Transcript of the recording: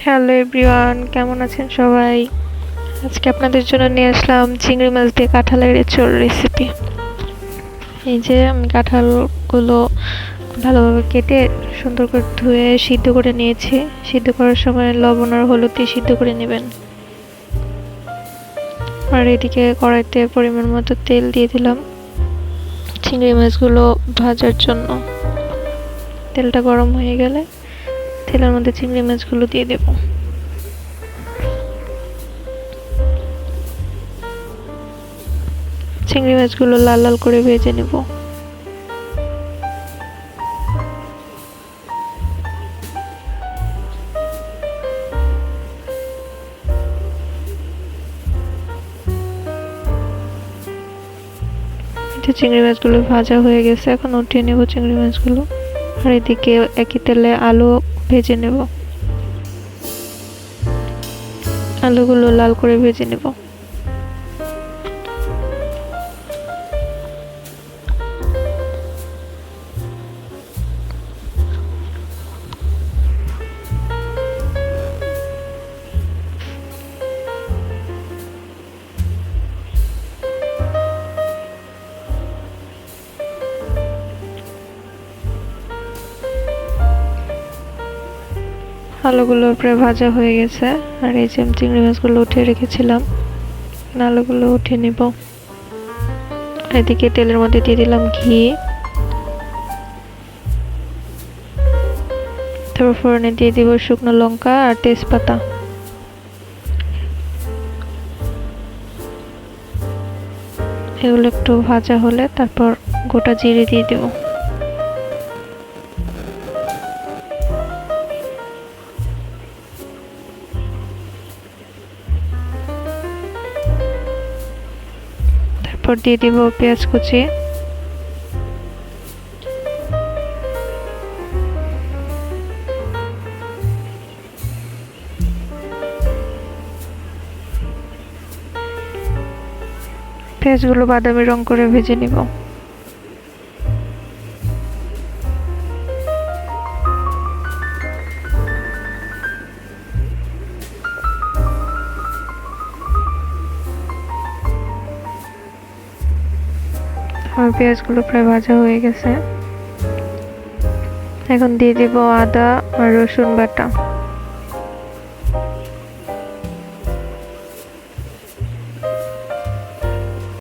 Hello everyone, কেমন আছেন সবাই? আজকে আপনাদের জন্য নিয়ে আসলাম চিংড়ি মাছ দিয়ে কাঁঠালের এঁচোড় রেসিপি। এই যে আমি কাঁঠালগুলো ভালোভাবে কেটে সুন্দর করে ধুয়ে সিদ্ধ করে নিয়েছি। সিদ্ধ করার সময় লবণ আর হলুদ দিয়ে সিদ্ধ করে নেবেন। আর এদিকে কড়াইতে পরিমাণ মতো তেল দিয়ে দিলাম চিংড়ি মাছগুলো ভাজার জন্য। তেলটা গরম হয়ে গেলে তেলের মধ্যে চিংড়ি মাছগুলো দিয়ে দেব। চিংড়ি মাছগুলো লাল লাল করে ভেজে নেব। চিংড়ি মাছগুলো ভাজা হয়ে গেছে, এখন উঠিয়ে নেব চিংড়ি মাছগুলো। আর এদিকে একই তেলে আলু ভেজে নেব। আলুগুলো লাল করে ভেজে নেব। আলুগুলো প্রায় ভাজা হয়ে গেছে। আর এই যে আমি চিংড়ি মাছগুলো উঠিয়ে রেখেছিলাম, আলুগুলো উঠিয়ে নেব। এদিকে তেলের মধ্যে দিয়ে দিলাম ঘি, তারপর ফোড়নে দিয়ে দিব শুকনো লঙ্কা আর তেজপাতা। এগুলো একটু ভাজা হলে তারপর গোটা জিরে দিয়ে দেব। তারপর দিয়ে দিব পেঁয়াজ কুচি, পেঁয়াজগুলো বাদামি রং করে ভেজে নিব। আমার পেঁয়াজগুলো প্রায় ভাজা হয়ে গেছে। এখন দিয়ে দিব আদা আর রসুন বাটা।